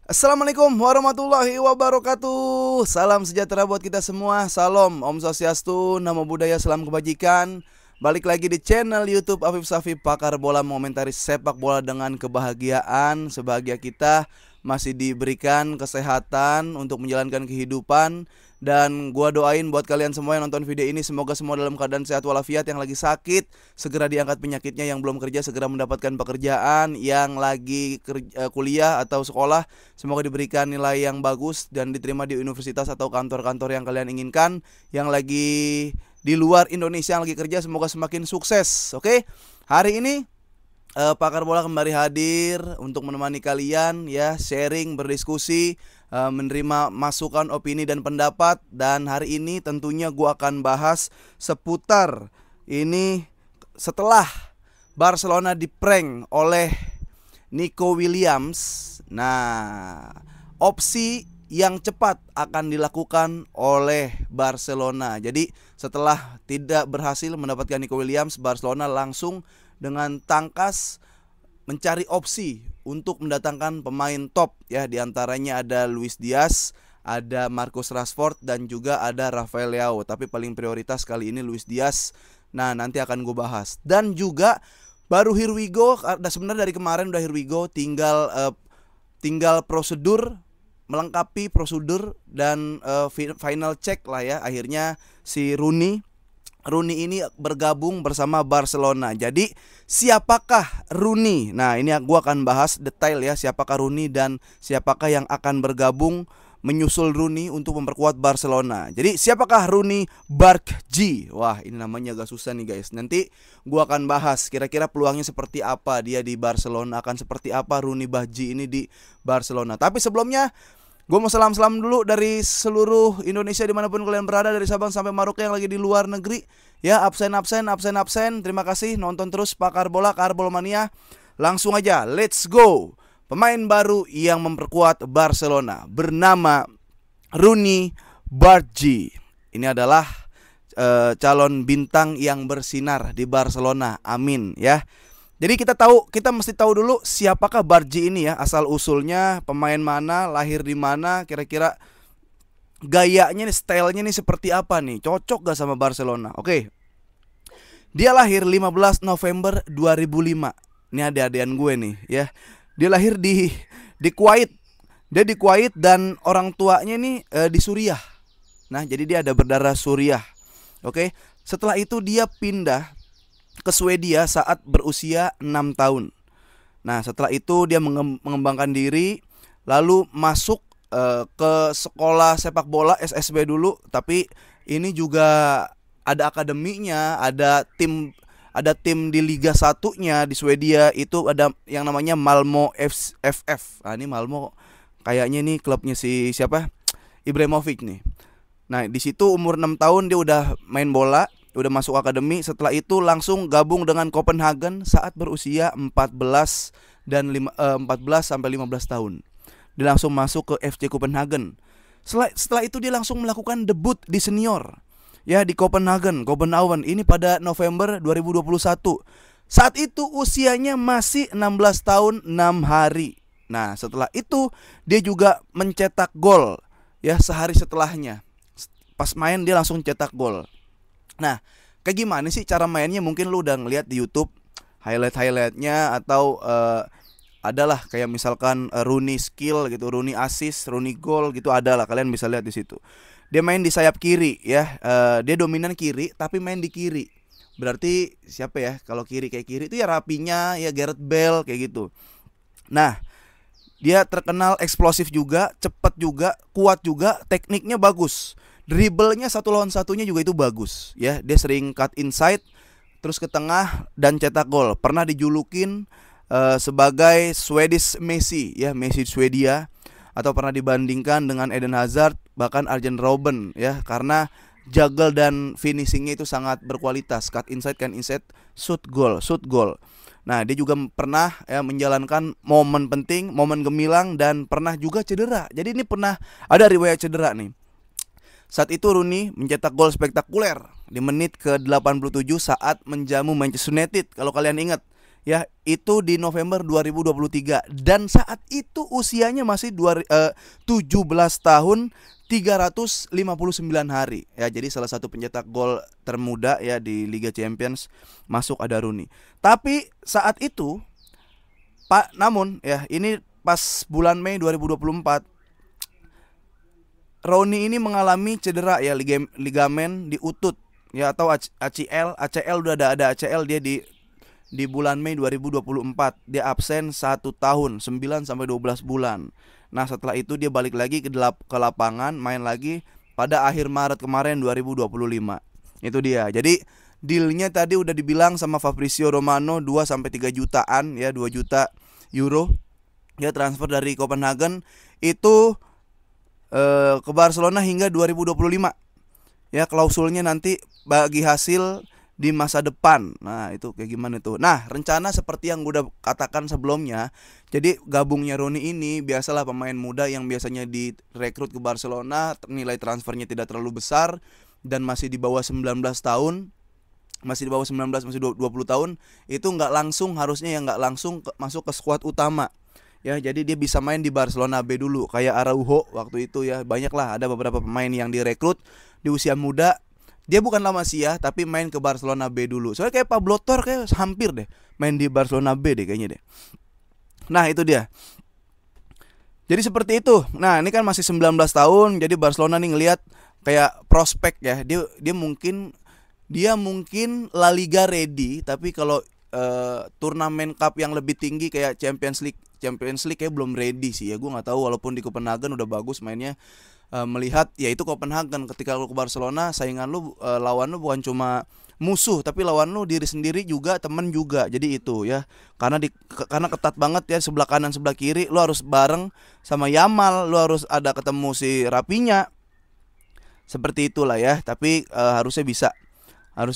Assalamualaikum warahmatullahi wabarakatuh. Salam sejahtera buat kita semua. Salam, Om Swastiastu, Namo Buddhaya, salam kebajikan. Balik lagi di channel YouTube Afif Safi, pakar bola komentaris sepak bola dengan kebahagiaan. Sebahagia kita masih diberikan kesehatan untuk menjalankan kehidupan. Dan gua doain buat kalian semua yang nonton video ini, semoga semua dalam keadaan sehat walafiat. Yang lagi sakit segera diangkat penyakitnya, yang belum kerja segera mendapatkan pekerjaan, yang lagi kuliah atau sekolah semoga diberikan nilai yang bagus dan diterima di universitas atau kantor-kantor yang kalian inginkan. Yang lagi di luar Indonesia yang lagi kerja semoga semakin sukses. Oke, hari ini pakar bola kembali hadir untuk menemani kalian ya, sharing, berdiskusi, menerima masukan, opini dan pendapat. Dan hari ini tentunya gua akan bahas seputar ini setelah Barcelona diprank oleh Nico Williams. Nah, opsi yang cepat akan dilakukan oleh Barcelona. Jadi setelah tidak berhasil mendapatkan Nico Williams, Barcelona langsung dengan tangkas mencari opsi untuk mendatangkan pemain top ya, diantaranya ada Luis Diaz, ada Marcus Rashford dan juga ada Rafael Leao. Tapi paling prioritas kali ini Luis Diaz. Nah, nanti akan gue bahas. Dan juga baru here we go, sebenarnya dari kemarin udah here we go, tinggal prosedur, melengkapi prosedur dan final check lah ya. Akhirnya si Rooney ini bergabung bersama Barcelona. Jadi siapakah Rooney? Nah, ini gua akan bahas detail ya, siapakah Rooney dan siapakah yang akan bergabung menyusul Rooney untuk memperkuat Barcelona. Jadi siapakah Rooney Barkji? Wah, ini namanya agak susah nih guys. Nanti gua akan bahas kira-kira peluangnya seperti apa dia di Barcelona, akan seperti apa Rooney Barkji ini di Barcelona. Tapi sebelumnya gue mau salam-salam dulu dari seluruh Indonesia dimanapun kalian berada, dari Sabang sampai Merauke yang lagi di luar negeri. Ya, absen. Terima kasih nonton terus Pakar Bola, Karbolmania. Langsung aja, let's go. Pemain baru yang memperkuat Barcelona bernama Rooney Barkji. Ini adalah calon bintang yang bersinar di Barcelona. Amin ya. Jadi kita mesti tahu dulu siapakah Barkji ini ya, asal usulnya, pemain mana, lahir di mana, kira-kira gayanya nih, stylenya nih seperti apa nih, cocok gak sama Barcelona. Oke. Dia lahir 15 November 2005. Ini adik-adian gue nih ya. Dia lahir di Kuwait. Dia di Kuwait dan orang tuanya nih di Suriah. Nah, jadi dia ada berdarah Suriah. Oke. Setelah itu dia pindah ke Swedia saat berusia 6 tahun. Nah, setelah itu dia mengembangkan diri, lalu masuk ke sekolah sepak bola SSB dulu. Tapi ini juga ada akademinya, ada tim di Liga 1-nya di Swedia. Itu ada yang namanya Malmo FF. Nah, ini Malmo kayaknya nih klubnya si siapa? Ibrahimovic nih. Nah, di situ umur 6 tahun dia udah main bola, udah masuk akademi. Setelah itu langsung gabung dengan Copenhagen saat berusia 14 sampai 15 tahun. Dia langsung masuk ke FC Copenhagen. Setelah itu dia langsung melakukan debut di senior ya, di Copenhagen. Ini pada November 2021. Saat itu usianya masih 16 tahun 6 hari. Nah, setelah itu dia juga mencetak gol ya sehari setelahnya. Pas main dia langsung cetak gol. Nah, kayak gimana sih cara mainnya? Mungkin lu udah ngeliat di YouTube highlight-highlightnya, atau adalah kayak misalkan Rooney skill gitu, Rooney assist, Rooney goal gitu, adalah kalian bisa lihat di situ. Dia main di sayap kiri ya, dia dominan kiri tapi main di kiri. Berarti siapa ya kalau kiri, kayak kiri itu ya Rapinya, ya Gareth Bale kayak gitu. Nah, dia terkenal eksplosif juga, cepat juga, kuat juga, tekniknya bagus. Dribblenya satu lawan satunya juga itu bagus ya. Dia sering cut inside terus ke tengah dan cetak gol. Pernah dijulukin sebagai Swedish Messi ya, Messi Swedia, atau pernah dibandingkan dengan Eden Hazard, bahkan Arjen Robben ya, karena juggle dan finishingnya itu sangat berkualitas. Cut inside, shoot goal. Nah, dia juga pernah ya menjalankan momen penting, momen gemilang, dan pernah juga cedera. Jadi ini pernah ada riwayat cedera nih. Saat itu Rooney mencetak gol spektakuler di menit ke-87 saat menjamu Manchester United. Kalau kalian ingat ya, itu di November 2023 dan saat itu usianya masih 17 tahun 359 hari ya. Jadi salah satu pencetak gol termuda ya di Liga Champions masuk ada Rooney. Tapi saat itu namun ya, ini pas bulan Mei 2024 Rooney ini mengalami cedera ya, ligamen di utut ya, atau ACL udah ada ACL dia di bulan Mei 2024. Dia absen 1 tahun 9 sampai 12 bulan. Nah, setelah itu dia balik lagi ke lapangan, main lagi pada akhir Maret kemarin 2025. Itu dia. Jadi dealnya tadi udah dibilang sama Fabrizio Romano 2 sampai 3 jutaan ya, 2 juta euro. Dia transfer dari Copenhagen itu ke Barcelona hingga 2025. Ya, klausulnya nanti bagi hasil di masa depan. Nah, itu kayak gimana tuh? Nah, rencana seperti yang gue udah katakan sebelumnya. Jadi gabungnya Rooney ini biasalah pemain muda yang biasanya direkrut ke Barcelona, nilai transfernya tidak terlalu besar dan masih di bawah 19 tahun. Masih di bawah 19, masih 20 tahun, itu harusnya nggak langsung masuk ke skuad utama. Ya, jadi dia bisa main di Barcelona B dulu, kayak Araujo waktu itu ya. Banyak lah, ada beberapa pemain yang direkrut di usia muda. Dia bukan La Masia tapi main ke Barcelona B dulu. Soalnya kayak Pablo Tor kayak hampir deh main di Barcelona B deh kayaknya deh. Nah, itu dia. Jadi seperti itu. Nah, ini kan masih 19 tahun. Jadi Barcelona nih ngelihat kayak prospek ya. Dia mungkin La Liga ready, tapi kalau turnamen cup yang lebih tinggi kayak Champions League kayak belum ready sih ya. Gue nggak tahu, walaupun di Copenhagen udah bagus mainnya. Melihat ya itu Copenhagen, ketika lu ke Barcelona saingan lu, lawan lu bukan cuma musuh tapi lawan lu diri sendiri juga, temen juga. Jadi itu ya, karena ketat banget ya, sebelah kanan sebelah kiri lu harus bareng sama Yamal, lu harus ada ketemu si Rapinya. Seperti itulah ya, tapi harusnya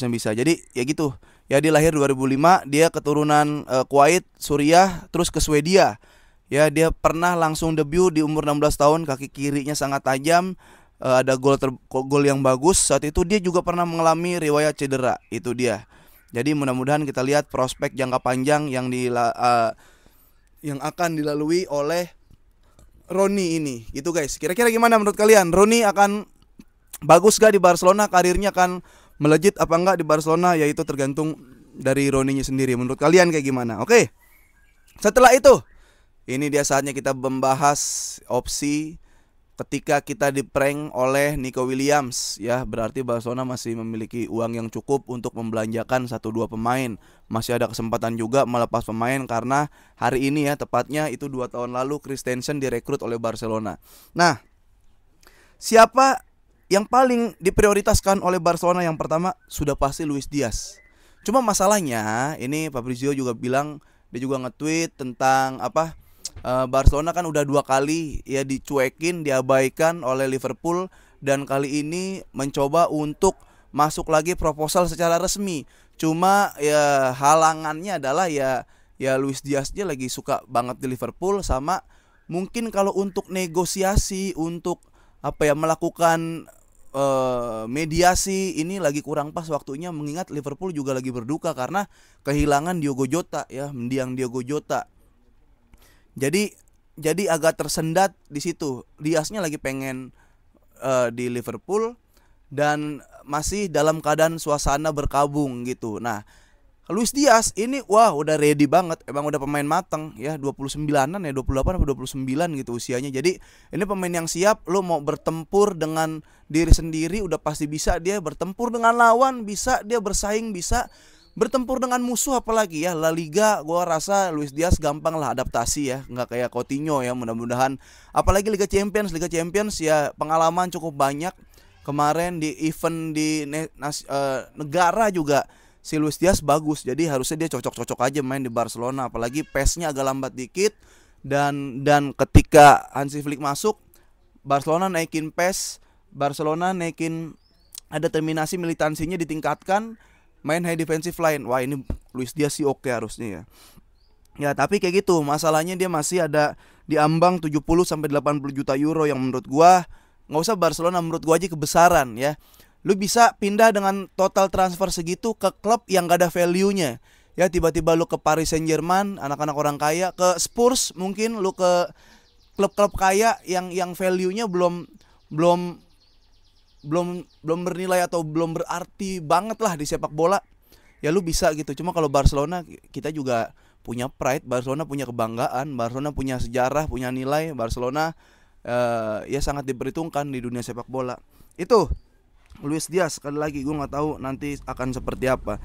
bisa. Jadi ya gitu. Ya, dia lahir 2005, dia keturunan Kuwait, Suriah, terus ke Swedia. Ya, dia pernah langsung debut di umur 16 tahun, kaki kirinya sangat tajam, ada gol yang bagus. Saat itu dia juga pernah mengalami riwayat cedera, itu dia. Jadi mudah-mudahan kita lihat prospek jangka panjang yang akan dilalui oleh Rooney ini. Itu guys, kira-kira gimana menurut kalian? Rooney akan bagus gak di Barcelona? Karirnya akan melejit apa enggak di Barcelona? Ya itu tergantung dari Rooney-nya sendiri. Menurut kalian kayak gimana? Oke. Setelah itu, ini dia saatnya kita membahas opsi ketika kita diprank oleh Nico Williams ya. Berarti Barcelona masih memiliki uang yang cukup untuk membelanjakan 1-2 pemain. Masih ada kesempatan juga melepas pemain, karena hari ini ya, tepatnya itu 2 tahun lalu Christensen direkrut oleh Barcelona. Nah, siapa yang paling diprioritaskan oleh Barcelona? Yang pertama sudah pasti Luis Diaz. Cuma masalahnya ini Fabrizio juga bilang, dia juga nge-tweet tentang Barcelona kan udah 2 kali ya dicuekin, diabaikan oleh Liverpool, dan kali ini mencoba untuk masuk lagi proposal secara resmi. Cuma ya halangannya adalah ya Luis Diaz-nya lagi suka banget di Liverpool, sama mungkin kalau untuk negosiasi, untuk melakukan mediasi ini lagi kurang pas waktunya, mengingat Liverpool juga lagi berduka karena kehilangan Diogo Jota ya, mendiang Diogo Jota. Jadi agak tersendat di situ. Diaz-nya lagi pengen di Liverpool dan masih dalam keadaan suasana berkabung gitu. Nah, Luis Diaz ini udah ready banget. Emang udah pemain matang ya, 29-an ya, 28 atau 29 gitu usianya. Jadi ini pemain yang siap. Lo mau bertempur dengan diri sendiri udah pasti bisa dia, bertempur dengan lawan bisa, dia bersaing bisa, bertempur dengan musuh apalagi ya. La Liga gua rasa Luis Diaz gampang lah adaptasi ya, nggak kayak Coutinho ya. Mudah-mudahan, apalagi Liga Champions ya, pengalaman cukup banyak. Kemarin di event di negara juga si Luis Diaz bagus. Jadi harusnya dia cocok-cocok aja main di Barcelona. Apalagi pace-nya agak lambat dikit, dan ketika Hansi Flick masuk, Barcelona naikin pace, Barcelona naikin, ada determinasi, militansinya ditingkatkan, main high defensive line. Wah, ini Luis Diaz sih oke harusnya ya. Ya, tapi kayak gitu, masalahnya dia masih ada di ambang 70 sampai 80 juta euro yang menurut gua enggak usah Barcelona, menurut gua aja kebesaran ya. Lu bisa pindah dengan total transfer segitu ke klub yang gak ada value-nya, Ya tiba-tiba lu ke Paris Saint-Germain, anak-anak orang kaya, ke Spurs mungkin lu ke klub-klub kaya yang value-nya belum belum belum bernilai atau belum berarti banget lah di sepak bola. Ya lu bisa gitu. Cuma kalau Barcelona, kita juga punya pride, Barcelona punya kebanggaan, Barcelona punya sejarah, punya nilai. Barcelona ya sangat diperhitungkan di dunia sepak bola. Itu Luis Diaz, sekali lagi gue nggak tahu nanti akan seperti apa.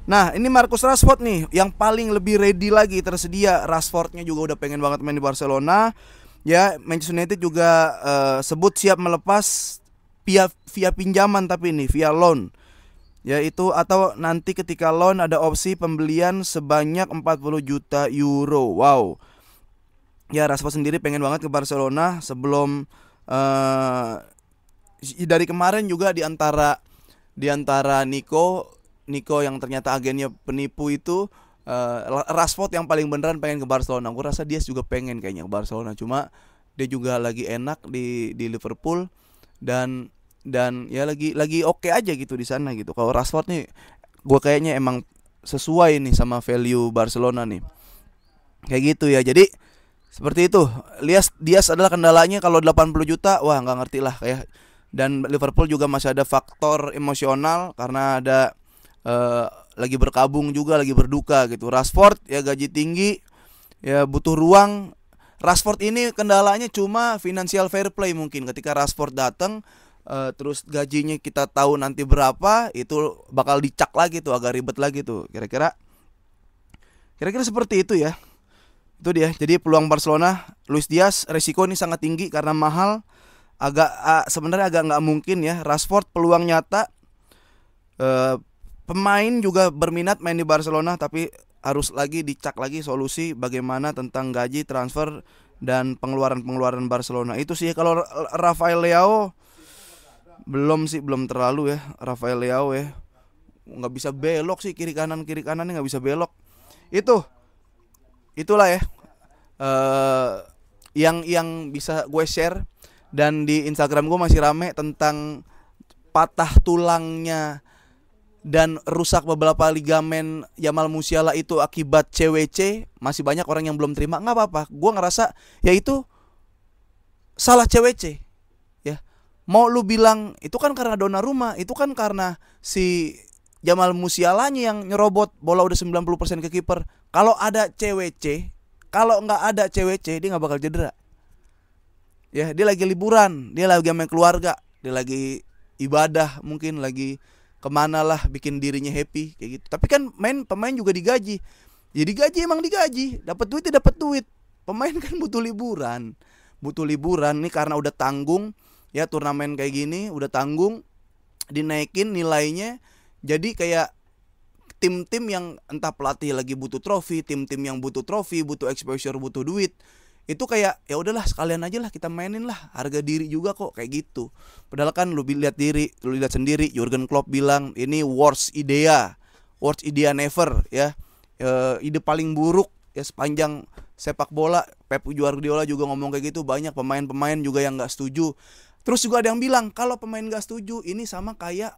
Nah ini Marcus Rashford nih yang paling lebih ready lagi tersedia. Rashfordnya juga udah pengen banget main di Barcelona. Ya Manchester United juga sebut siap melepas via pinjaman, tapi ini via loan. Yaitu atau nanti ketika loan ada opsi pembelian sebanyak 40 juta euro. Wow. Ya Rashford sendiri pengen banget ke Barcelona sebelum dari kemarin juga di antara Nico yang ternyata agennya penipu itu, Rashford yang paling beneran pengen ke Barcelona. Gue rasa dia juga pengen kayaknya ke Barcelona. Cuma dia juga lagi enak di Liverpool dan ya lagi oke aja gitu di sana gitu. Kalau Rashford nih gue kayaknya emang sesuai nih sama value Barcelona nih. Kayak gitu ya. Jadi seperti itu. Diaz adalah kendalanya kalau 80 juta, wah nggak ngerti lah ya. Dan Liverpool juga masih ada faktor emosional karena ada lagi berkabung juga, lagi berduka gitu. Rashford ya gaji tinggi, ya butuh ruang. Rashford ini kendalanya cuma financial fair play mungkin. Ketika Rashford datang, terus gajinya kita tahu nanti berapa, itu bakal dicak lagi tuh, agak ribet lagi tuh. Kira-kira seperti itu ya. Itu dia. Jadi peluang Barcelona, Luis Diaz, resiko ini sangat tinggi karena mahal. Sebenarnya agak nggak mungkin ya. Rashford peluang nyata. Pemain juga berminat main di Barcelona, tapi harus lagi dicak lagi solusi bagaimana tentang gaji, transfer, dan pengeluaran Barcelona. Itu sih. Kalau Rafael Leao belum terlalu ya. Rafael Leao ya nggak bisa belok sih, kiri kanannya nggak bisa belok. Itulah ya yang bisa gue share. Dan di Instagram gue masih rame tentang patah tulangnya dan rusak beberapa ligamen Jamal Musiala itu akibat CWC. Masih banyak orang yang belum terima. Nggak apa-apa, gue ngerasa ya itu salah CWC ya. Mau lu bilang itu kan karena Donnarumma, itu kan karena si Jamal Musialanya yang nyerobot bola udah 90% ke kiper. Kalau ada CWC, kalau nggak ada CWC dia nggak bakal cedera. Ya dia lagi liburan, dia lagi sama keluarga, dia lagi ibadah, mungkin lagi kemana lah, bikin dirinya happy kayak gitu. Tapi kan pemain juga digaji. Ya digaji emang digaji, dapat duit ya dapat duit. Pemain kan butuh liburan. Nih karena udah tanggung ya, turnamen kayak gini udah tanggung, dinaikin nilainya. Jadi kayak tim-tim yang entah pelatih lagi butuh trofi, tim-tim yang butuh trofi, butuh exposure, butuh duit, itu kayak ya udahlah sekalian aja lah kita mainin lah, harga diri juga kok kayak gitu. Padahal kan lu lihat sendiri, Jurgen Klopp bilang ini worst idea never ya, ide paling buruk ya sepanjang sepak bola. Pep Guardiola juga ngomong kayak gitu. Banyak pemain juga yang nggak setuju. Terus juga ada yang bilang kalau pemain nggak setuju ini sama kayak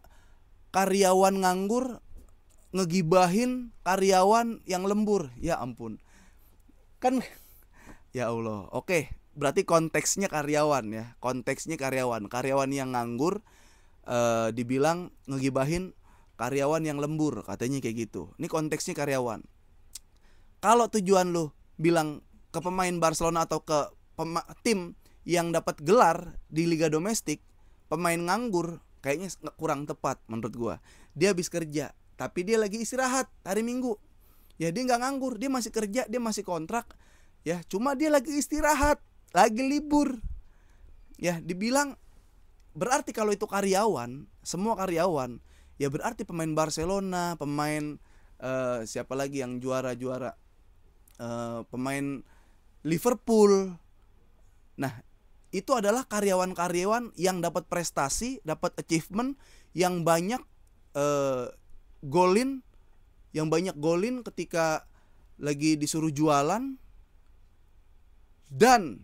karyawan nganggur ngegibahin karyawan yang lembur. Ya ampun, kan ya Allah. Oke, berarti konteksnya karyawan ya. Karyawan yang nganggur dibilang ngegibahin karyawan yang lembur, katanya kayak gitu. Ini konteksnya karyawan. Kalau tujuan lu bilang ke pemain Barcelona atau ke tim yang dapat gelar di liga domestik, pemain nganggur, kayaknya kurang tepat menurut gua. Dia habis kerja, tapi dia lagi istirahat hari Minggu. Ya dia nggak nganggur, dia masih kerja, dia masih kontrak. Ya, cuma dia lagi istirahat, lagi libur. Ya, dibilang berarti kalau itu karyawan, semua karyawan, ya berarti pemain Barcelona, pemain siapa lagi yang juara-juara, pemain Liverpool. Nah, itu adalah karyawan-karyawan yang dapat prestasi, dapat achievement, yang banyak golin ketika lagi disuruh jualan. Dan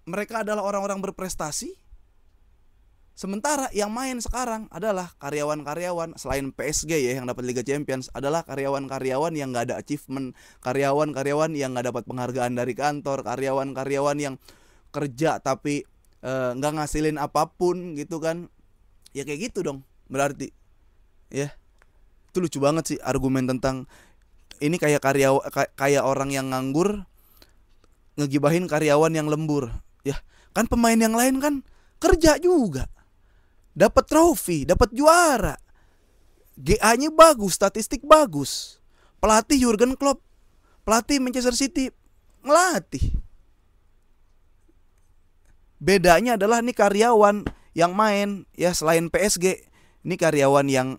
mereka adalah orang-orang berprestasi. Sementara yang main sekarang adalah karyawan-karyawan, selain PSG ya yang dapat Liga Champions, adalah karyawan-karyawan yang nggak ada achievement, karyawan-karyawan yang nggak dapat penghargaan dari kantor, karyawan-karyawan yang kerja tapi nggak ngasilin apapun gitu kan. Ya kayak gitu dong berarti ya. Itu lucu banget sih argumen tentang ini, kayak kayak orang yang nganggur ngegibahin karyawan yang lembur. Ya kan pemain yang lain kan kerja juga, dapat trofi, dapat juara, GA-nya bagus, statistik bagus. Pelatih Jurgen Klopp, pelatih Manchester City ngelatih. Bedanya adalah nih karyawan yang main ya, selain PSG, ini karyawan yang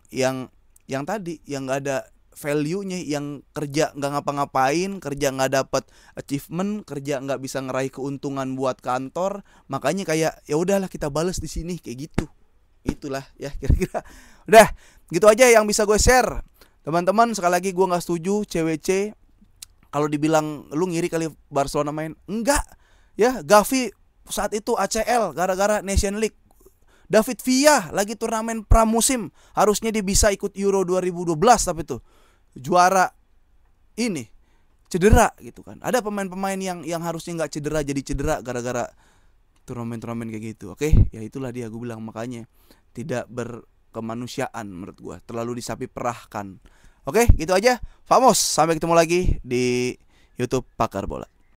tadi yang nggak ada value-nya, yang kerja nggak ngapa-ngapain, kerja nggak dapat achievement, kerja nggak bisa ngeraih keuntungan buat kantor, makanya kayak ya udahlah kita balas di sini kayak gitu. Itulah ya kira-kira. Udah gitu aja yang bisa gue share, teman-teman. Sekali lagi gue nggak setuju CWC. Kalau dibilang lu ngiri kali Barcelona main, enggak ya. Gavi saat itu ACL gara-gara Nation League. David Villa lagi turnamen pramusim, harusnya dia bisa ikut Euro 2012 tapi tuh juara ini cedera gitu kan. Ada pemain-pemain yang harusnya nggak cedera jadi cedera gara-gara turnamen-turnamen kayak gitu. Oke, ya itulah dia gue bilang, makanya tidak berkemanusiaan menurut gue, terlalu disapi perahkan. Oke, gitu aja. Vamos, sampai ketemu lagi di YouTube Pakar Bola.